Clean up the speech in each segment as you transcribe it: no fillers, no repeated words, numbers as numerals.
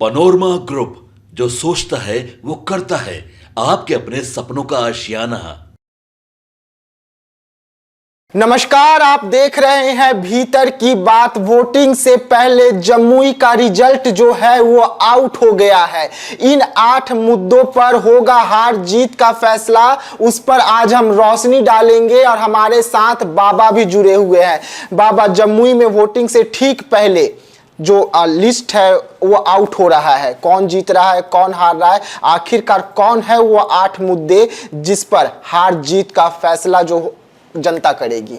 Panorama group, जो सोचता है वो करता है। आपके अपने सपनों का आशियाना। नमस्कार, आप देख रहे हैं भीतर की बात। वोटिंग से पहले जमुई का रिजल्ट जो है वो आउट हो गया है। इन 8 मुद्दों पर होगा हार जीत का फैसला, उस पर आज हम रोशनी डालेंगे और हमारे साथ बाबा भी जुड़े हुए हैं। बाबा, जमुई में वोटिंग से ठीक पहले जो लिस्ट है वो आउट हो रहा है, कौन जीत रहा है, कौन हार रहा है, आखिरकार कौन है वो 8 मुद्दे जिस पर हार जीत का फैसला जो जनता करेगी।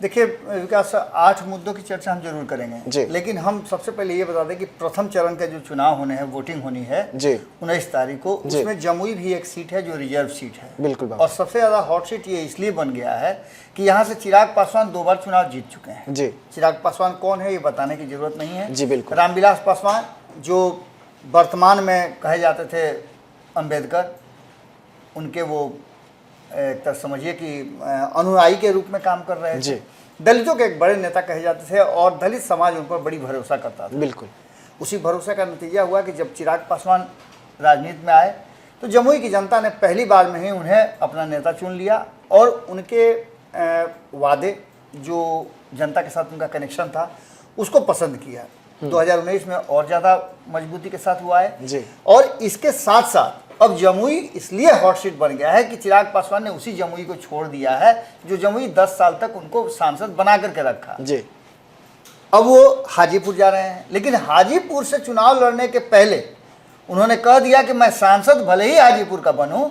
देखिए विकास, 8 मुद्दों की चर्चा हम जरूर करेंगे, लेकिन हम सबसे पहले ये बता दें कि प्रथम चरण का जो चुनाव होने हैं, वोटिंग होनी है 19 तारीख को। उसमें जमुई भी एक सीट है जो रिजर्व सीट है। बिल्कुल। और सबसे ज्यादा हॉट सीट ये इसलिए बन गया है कि यहाँ से चिराग पासवान 2 बार चुनाव जीत चुके हैं। चिराग पासवान कौन है ये बताने की जरूरत नहीं है। जी बिल्कुल। रामविलास पासवान जो वर्तमान में कहे जाते थे अम्बेडकर, उनके वो एक तरह समझिए कि अनुयायी के रूप में काम कर रहे थे। दलितों के एक बड़े नेता कहे जाते थे और दलित समाज उन पर बड़ी भरोसा करता था। बिल्कुल। उसी भरोसे का नतीजा हुआ कि जब चिराग पासवान राजनीति में आए तो जमुई की जनता ने पहली बार में ही उन्हें अपना नेता चुन लिया और उनके वादे, जो जनता के साथ उनका कनेक्शन था, उसको पसंद किया। 2019 में और ज़्यादा मजबूती के साथ हुआ है। और इसके साथ साथ अब जमुई इसलिए हॉट सीट बन गया है कि चिराग पासवान ने उसी जमुई को छोड़ दिया है जो जमुई 10 साल तक उनको सांसद बना करके रखा। अब वो हाजीपुर जा रहे हैं, लेकिन हाजीपुर से चुनाव लड़ने के पहले उन्होंने कह दिया कि मैं सांसद भले ही हाजीपुर का बनूं,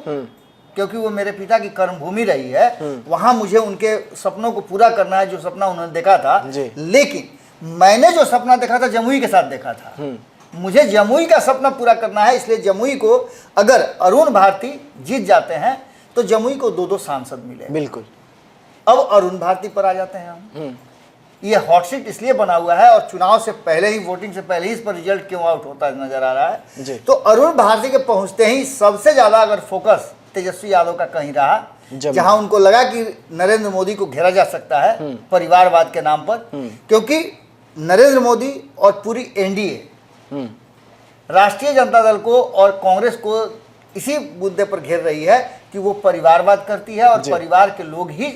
क्योंकि वो मेरे पिता की कर्मभूमि रही है, वहां मुझे उनके सपनों को पूरा करना है जो सपना उन्होंने देखा था। लेकिन मैंने जो सपना देखा था जमुई के साथ देखा था, मुझे जमुई का सपना पूरा करना है। इसलिए जमुई को अगर अरुण भारती जीत जाते हैं तो जमुई को 2-2 सांसद मिले। बिल्कुल। अब अरुण भारती पर आ जाते हैं हम। ये हॉट सीट इसलिए बना हुआ है और चुनाव से पहले ही, वोटिंग से पहले ही इस पर रिजल्ट क्यों आउट होता है नजर आ रहा है। तो अरुण भारती के पहुंचते ही सबसे ज्यादा अगर फोकस तेजस्वी यादव का कहीं रहा, जहां उनको लगा कि नरेंद्र मोदी को घेरा जा सकता है परिवारवाद के नाम पर, क्योंकि नरेंद्र मोदी और पूरी एनडीए राष्ट्रीय जनता दल को और कांग्रेस को इसी मुद्दे पर घेर रही है कि वो परिवारवाद करती है और परिवार के लोग ही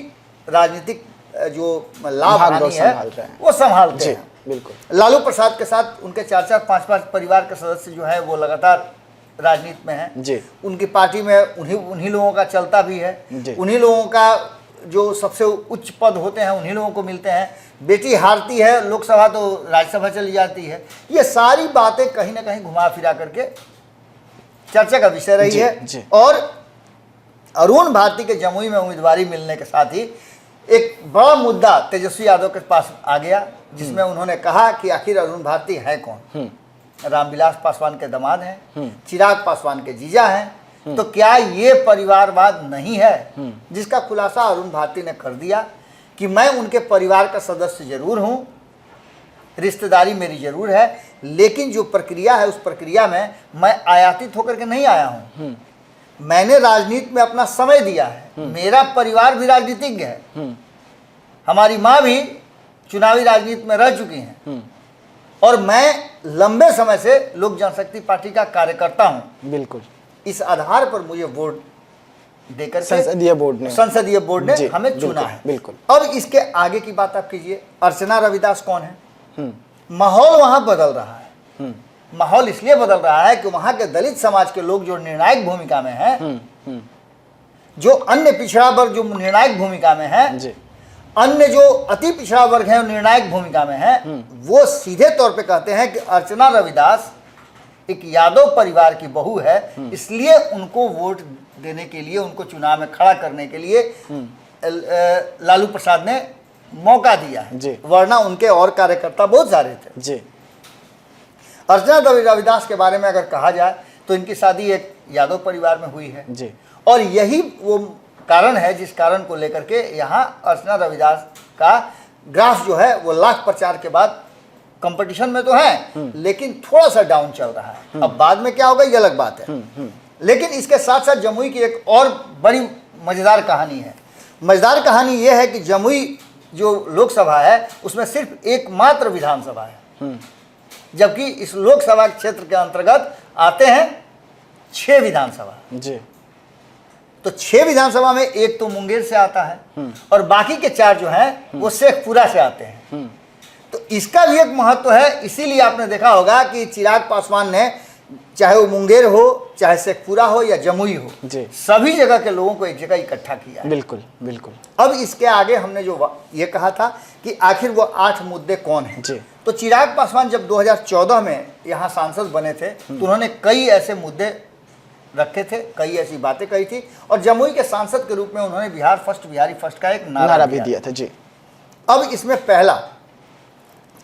राजनीतिक जो लाभ हानि है वो संभालते हैं। बिल्कुल। लालू प्रसाद के साथ उनके 4-4, 5-5 परिवार के सदस्य जो है वो लगातार राजनीति में हैं। उनकी पार्टी में उन्हीं लोगों का चलता भी है। उन्हीं लोगों का जो सबसे उच्च पद होते हैं उन्हीं लोगों को मिलते हैं। बेटी हारती है लोकसभा तो राज्यसभा चली जाती है। ये सारी बातें कहीं ना कहीं घुमा फिरा करके चर्चा का विषय रही है। और अरुण भारती के जमुई में उम्मीदवारी मिलने के साथ ही एक बड़ा मुद्दा तेजस्वी यादव के पास आ गया, जिसमें उन्होंने कहा कि आखिर अरुण भारती है कौन। रामविलास पासवान के दामाद हैं, चिराग पासवान के जीजा हैं, तो क्या ये परिवारवाद नहीं है, जिसका खुलासा अरुण भारती ने कर दिया कि मैं उनके परिवार का सदस्य जरूर हूं, रिश्तेदारी मेरी जरूर है, लेकिन जो प्रक्रिया है उस प्रक्रिया में मैं आयातित होकर के नहीं आया हूं। मैंने राजनीति में अपना समय दिया है, मेरा परिवार भी राजनीतिज्ञ है, हमारी माँ भी चुनावी राजनीति में रह चुकी हैं और मैं लंबे समय से लोक जनशक्ति पार्टी का कार्यकर्ता हूं। बिल्कुल। इस आधार पर मुझे वोट देकर संसदीय बोर्ड ने हमें चुना है। बिल्कुल। अब इसके आगे की बात आप कीजिए। अर्चना रविदास कौन है? माहौल वहां बदल रहा है। माहौल इसलिए बदल रहा है कि वहां के दलित समाज के लोग जो निर्णायक भूमिका में हैं, जो अन्य पिछड़ा वर्ग जो निर्णायक भूमिका में है, अन्य जो अति पिछड़ा वर्ग है निर्णायक भूमिका में है, वो सीधे तौर पे कहते हैं कि अर्चना रविदास एक यादव परिवार की बहू है, इसलिए उनको वोट देने के लिए, उनको चुनाव में खड़ा करने के लिए लालू प्रसाद ने मौका दिया है, वरना उनके और कार्यकर्ता बहुत सारे थे। अर्चना रविदास के बारे में अगर कहा जाए तो इनकी शादी एक यादव परिवार में हुई है और यही वो कारण है जिस कारण को लेकर के यहाँ अर्चना रविदास का ग्राफ जो है वो लाख प्रचार के बाद कंपटीशन में तो है, लेकिन थोड़ा सा डाउन चल रहा है। अब बाद में क्या होगा ये अलग बात है। लेकिन इसके साथ साथ जमुई की एक और बड़ी मजेदार कहानी है। मजेदार कहानी यह है कि जमुई जो लोकसभा है उसमें सिर्फ एकमात्र विधानसभा है जबकि इस लोकसभा क्षेत्र के अंतर्गत आते हैं 6 विधानसभा जी। तो 6 विधानसभा में एक तो मुंगेर से आता है और बाकी के 4 जो हैं वो शेखपुरा से आते हैं। तो इसका भी एक महत्व है, इसीलिए आपने देखा होगा कि चिराग पासवान ने चाहे वो मुंगेर हो, चाहे शेखपुरा हो या जमुई हो, सभी जगह के लोगों को एक जगह इकट्ठा किया है। बिल्कुल बिल्कुल। अब इसके आगे हमने जो ये कहा था कि आखिर वो 8 मुद्दे कौन हैं, तो चिराग पासवान जब 2014 में यहाँ सांसद बने थे तो उन्होंने कई ऐसे मुद्दे रखे थे, कई ऐसी बातें कही थी और जमुई के सांसद के रूप में उन्होंने बिहार फर्स्ट, बिहारी फर्स्ट का एक नारा भी दिया था जी। अब इसमें पहला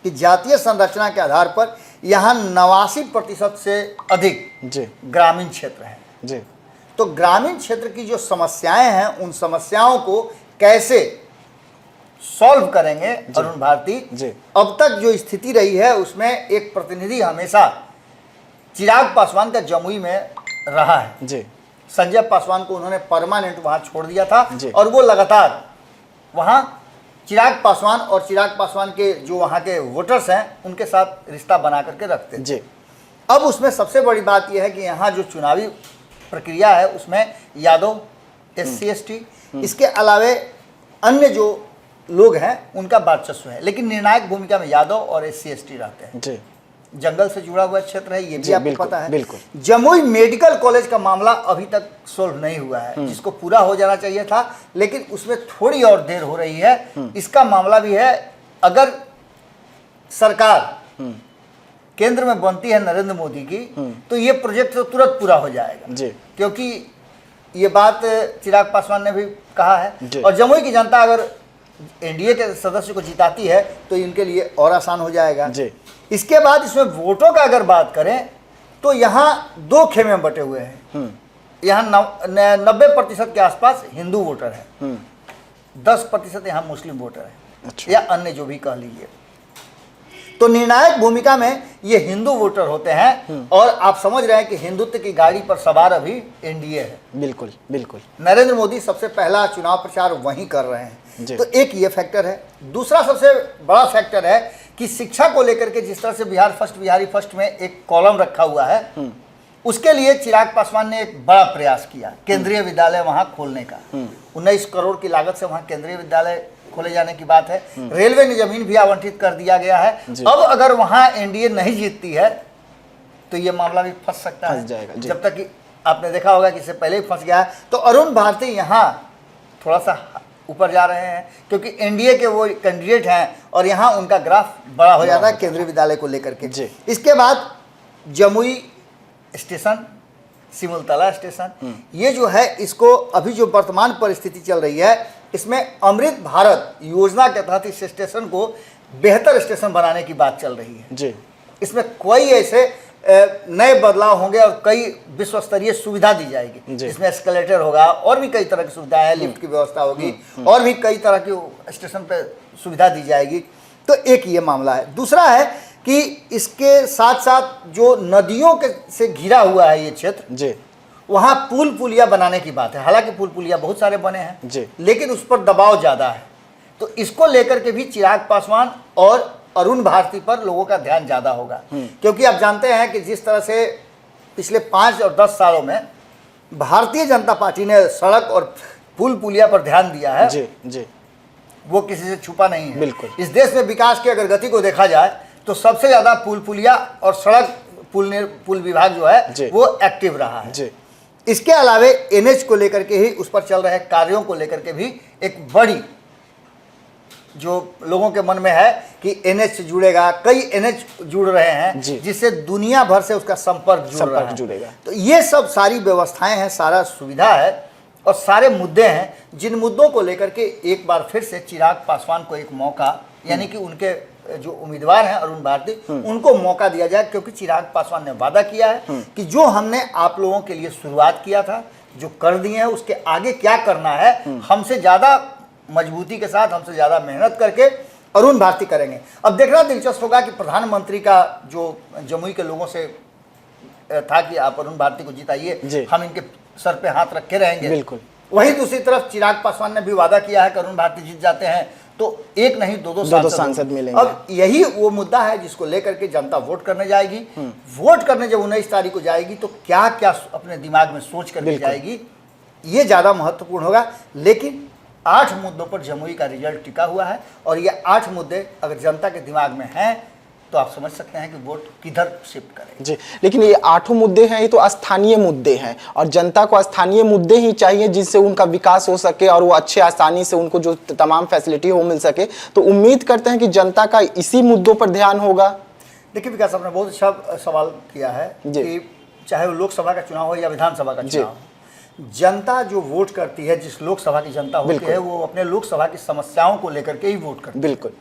कि जातीय संरचना के आधार पर यहाँ 89% से अधिक ग्रामीण क्षेत्र है जी। तो ग्रामीण क्षेत्र की जो समस्याएं हैं उन समस्याओं को कैसे सॉल्व करेंगे अरुण भारती। अब तक जो स्थिति रही है उसमें एक प्रतिनिधि हमेशा चिराग पासवान का जमुई में रहा है जी। संजय पासवान को उन्होंने परमानेंट वहां छोड़ दिया था और वो लगातार वहां चिराग पासवान और चिराग पासवान के जो वहाँ के वोटर्स हैं उनके साथ रिश्ता बना करके रखते जी। अब उसमें सबसे बड़ी बात यह है कि यहाँ जो चुनावी प्रक्रिया है उसमें यादव, SC ST, इसके अलावे अन्य जो लोग हैं उनका वर्चस्व है, लेकिन निर्णायक भूमिका में यादव और SC ST रहते हैं जी। जंगल से जुड़ा हुआ क्षेत्र है, ये भी आपको पता है। जमुई मेडिकल कॉलेज का मामला अभी तक सोल्व नहीं हुआ है, जिसको पूरा हो जाना चाहिए था, लेकिन उसमें थोड़ी और देर हो रही है। इसका मामला भी है, अगर सरकार केंद्र में बनती है नरेंद्र मोदी की तो ये प्रोजेक्ट तो तुरंत पूरा हो जाएगा जी। क्योंकि ये बात चिराग पासवान ने भी कहा है और जमुई की जनता अगर NDA के सदस्य को जिताती है तो इनके लिए और आसान हो जाएगा जी। इसके बाद इसमें वोटों का अगर बात करें तो यहाँ 2 खेमे में बटे हुए हैं। यहाँ 90% के आसपास हिंदू वोटर है, 10% यहाँ मुस्लिम वोटर है या अन्य जो भी कह लीजिए। तो निर्णायक भूमिका में ये हिंदू वोटर होते हैं और आप समझ रहे हैं कि हिंदुत्व की गाड़ी पर सवार अभी NDA है। बिल्कुल बिल्कुल। नरेंद्र मोदी सबसे पहला चुनाव प्रचार वहीं कर रहे हैं, तो एक ये फैक्टर है। दूसरा सबसे बड़ा फैक्टर है कि शिक्षा को लेकर के जिस तरह से बिहार फर्स्ट, बिहारी फर्स्ट में एक कॉलम रखा हुआ है, उसके लिए चिराग पासवान ने एक बड़ा प्रयास किया, केंद्रीय विद्यालय वहां खोलने का। 19 करोड़ की लागत से वहां केंद्रीय विद्यालय खोले जाने की बात है। रेलवे ने जमीन भी आवंटित कर दिया गया है। अब अगर वहां NDA नहीं जीतती है तो ये मामला भी फंस सकता है, जब तक कि आपने देखा होगा कि इससे पहले ही फंस गया है। तो अरुण भारती यहाँ थोड़ा सा ऊपर जा रहे हैं क्योंकि NDA के वो कैंडिडेट हैं और यहाँ उनका ग्राफ बड़ा हो जाता है केंद्रीय विद्यालय को लेकर के। इसके बाद जमुई स्टेशन, सिमुलतला स्टेशन, ये जो है इसको अभी जो वर्तमान परिस्थिति चल रही है इसमें अमृत भारत योजना के तहत इस स्टेशन को बेहतर स्टेशन बनाने की बात चल रही है जी। इसमें कोई ऐसे नए बदलाव होंगे और कई विश्व स्तरीय सुविधा दी जाएगी। इसमें एस्केलेटर होगा और भी कई तरह की सुविधाएं हैं, लिफ्ट की व्यवस्था होगी और भी कई तरह की स्टेशन पे सुविधा दी जाएगी। तो एक ये मामला है। दूसरा है कि इसके साथ साथ जो नदियों के से घिरा हुआ है ये क्षेत्र जी, वहाँ पुल पुलिया बनाने की बात है। हालांकि पुल पुलिया बहुत सारे बने हैं जी, लेकिन उस पर दबाव ज़्यादा है। तो इसको लेकर के भी चिराग पासवान और अरुण भारती पर लोगों का ध्यान ज़्यादा होगा, क्योंकि आप जानते हैं कि जिस तरह से पिछले 5 और 10 सालों में भारतीय जनता पार्टी ने सड़क और पुल पुलिया पर ध्यान दिया है जी, जी, वो किसी से छुपा नहीं है। बिल्कुल। इस देश में विकास की अगर गति को देखा जाए तो सबसे ज़्यादा पुल पुलिया और सड़क पुल विभाग जो है वो एक्टिव रहा है जी। इसके अलावे NH को लेकर के ही उस पर चल रहे कार्यों को लेकर के भी एक बड़ी जो लोगों के मन में है कि NH से जुड़ेगा, कई NH जुड़ रहे हैं जिससे दुनिया भर से उसका संपर्क जुड़ेगा। तो ये सब सारी व्यवस्थाएं हैं, सारा सुविधा है और सारे मुद्दे हैं जिन मुद्दों को लेकर के एक बार फिर से चिराग पासवान को एक मौका, यानी कि उनके जो उम्मीदवार हैं अरुण भारती, उनको मौका दिया जाए। क्योंकि चिराग पासवान ने वादा किया है कि जो हमने आप लोगों के लिए शुरुआत किया था, जो कर दिए हैं, उसके आगे क्या करना है, हमसे ज़्यादा मजबूती के साथ, हमसे ज़्यादा मेहनत करके अरुण भारती करेंगे। अब देखना दिलचस्प होगा कि प्रधानमंत्री का जो जमुई के लोगों से था कि आप अरुण भारती को जिताइए, हम इनके सर पे हाथ रख के रहेंगे। बिल्कुल। वहीं दूसरी तरफ चिराग पासवान ने भी वादा किया है कि अरुण भारती जीत जाते हैं तो एक नहीं दो सांसद मिलेंगे। अब यही वो मुद्दा है जिसको लेकर के जनता वोट करने जाएगी। वोट करने जब 19 तारीख को जाएगी तो क्या क्या अपने दिमाग में सोच करके जाएगी, ये ज़्यादा महत्वपूर्ण होगा। लेकिन 8 मुद्दों पर जमुई का रिजल्ट टिका हुआ है और ये 8 मुद्दे अगर जनता के दिमाग में हैं तो आप समझ सकते हैं कि वोट किधर शिफ्ट करें। जी, लेकिन ये 8 मुद्दे हैं, ये तो स्थानीय मुद्दे हैं और जनता को स्थानीय मुद्दे ही चाहिए जिससे उनका विकास हो सके और वो अच्छे आसानी से उनको जो तमाम फैसिलिटी हो मिल सके। तो उम्मीद करते हैं कि जनता का इसी मुद्दों पर ध्यान होगा। देखिए विकास, आपने बहुत अच्छा सवाल किया है कि चाहे वो लोकसभा का चुनाव हो या विधानसभा का चुनाव हो, जनता जो वोट करती है, जिस लोकसभा की जनता होती है, वो अपने लोकसभा की समस्याओं को लेकर के ही वोट करती है। बिल्कुल,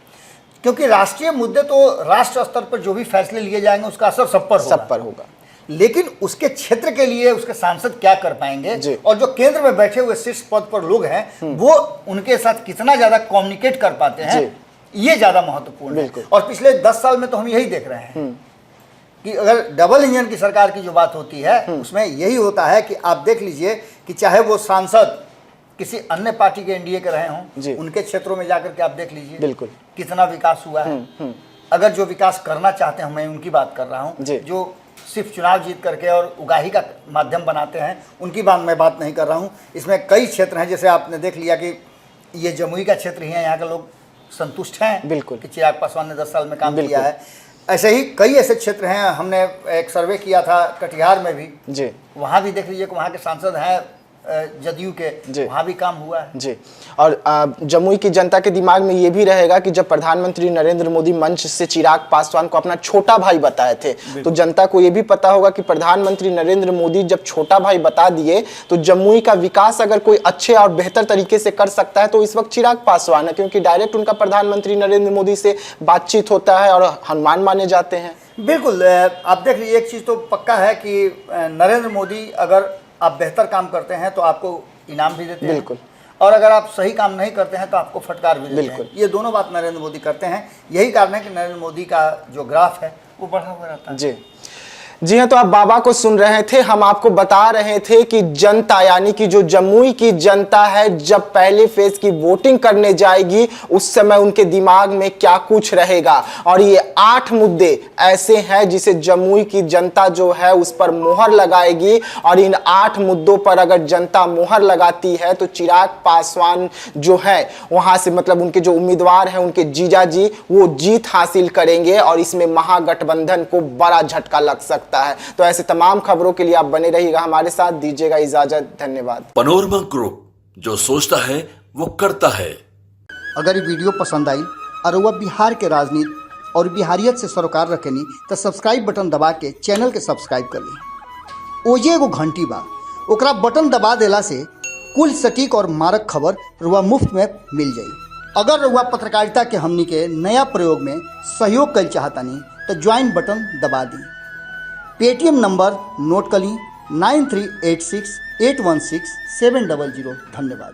क्योंकि राष्ट्रीय मुद्दे तो राष्ट्र स्तर पर जो भी फैसले लिए जाएंगे उसका असर सब पर होगा। लेकिन उसके क्षेत्र के लिए उसके सांसद क्या कर पाएंगे और जो केंद्र में बैठे हुए शीर्ष पद पर लोग हैं वो उनके साथ कितना ज्यादा कम्युनिकेट कर पाते हैं, ये ज्यादा महत्वपूर्ण है। और पिछले 10 साल में तो हम यही देख रहे हैं कि अगर डबल इंजन की सरकार की जो बात होती है उसमें यही होता है कि आप देख लीजिए कि चाहे वो सांसद किसी अन्य पार्टी के एनडीए के रहे हों, उनके क्षेत्रों में जाकर के आप देख लीजिए बिल्कुल कितना विकास हुआ है। अगर जो विकास करना चाहते हैं, मैं उनकी बात कर रहा हूँ, जो सिर्फ चुनाव जीत करके और उगाही का माध्यम बनाते हैं, उनकी मैं बात नहीं कर रहा हूँ। इसमें कई क्षेत्र हैं, जैसे आपने देख लिया कि ये जमुई का क्षेत्र ही है, यहाँ के लोग संतुष्ट हैं बिल्कुल कि चिराग पासवान ने 10 साल में काम किया है। ऐसे ही कई ऐसे क्षेत्र हैं, हमने एक सर्वे किया था कटिहार में भी जी, वहाँ भी देख लीजिए कि वहाँ के सांसद हैं जदयू के, वहाँ भी काम हुआ है जी। और जमुई की जनता के दिमाग में ये भी रहेगा कि जब प्रधानमंत्री नरेंद्र मोदी मंच से चिराग पासवान को अपना छोटा भाई बताए थे, तो जनता को ये भी पता होगा कि प्रधानमंत्री नरेंद्र मोदी जब छोटा भाई बता दिए तो जमुई का विकास अगर कोई अच्छे और बेहतर तरीके से कर सकता है तो इस वक्त चिराग पासवान है, क्योंकि डायरेक्ट उनका प्रधानमंत्री नरेंद्र मोदी से बातचीत होता है और हनुमान माने जाते हैं। बिल्कुल, आप देख लीजिए, एक चीज़ तो पक्का है कि नरेंद्र मोदी अगर आप बेहतर काम करते हैं तो आपको इनाम भी देते हैं, और अगर आप सही काम नहीं करते हैं तो आपको फटकार भी देते हैं। ये दोनों बात नरेंद्र मोदी करते हैं। यही कारण है कि नरेंद्र मोदी का जो ग्राफ है वो बढ़ा हुआ रहता है। जी हाँ, तो आप बाबा को सुन रहे थे। हम आपको बता रहे थे कि जनता यानी कि जो जमुई की जनता है जब पहले फेज की वोटिंग करने जाएगी उस समय उनके दिमाग में क्या कुछ रहेगा, और ये 8 मुद्दे ऐसे हैं जिसे जमुई की जनता जो है उस पर मोहर लगाएगी। और इन 8 मुद्दों पर अगर जनता मोहर लगाती है तो चिराग पासवान जो है वहां से, मतलब उनके जो उम्मीदवार हैं उनके जीजा जी, वो जीत हासिल करेंगे और इसमें महागठबंधन को बड़ा झटका लग सकता है। तो ऐसे तमाम खबरों के लिए आप बने रहिएगा हमारे साथ। दीजिएगा इजाजत, धन्यवाद। पनोरमा ग्रुप, जो सोचता है वो करता है। अगर ये वीडियो पसंद आई और वह बिहार के राजनीति और बिहारियत से सरोकार रखेनी तो सब्सक्राइब बटन दबा के चैनल के सब्सक्राइब कर ली। ओजे एगो घंटी बा, ओकरा बटन दबा देला से कुल सटीक और मारक खबर रुआ मुफ्त में मिल जाई। अगर रुआ पत्रकारिता के हमनी के नया प्रयोग में सहयोग कर चाहतानी तो ज्वाइन बटन दबा दी। पेटीएम नंबर नोट कर ली 9386816700। धन्यवाद।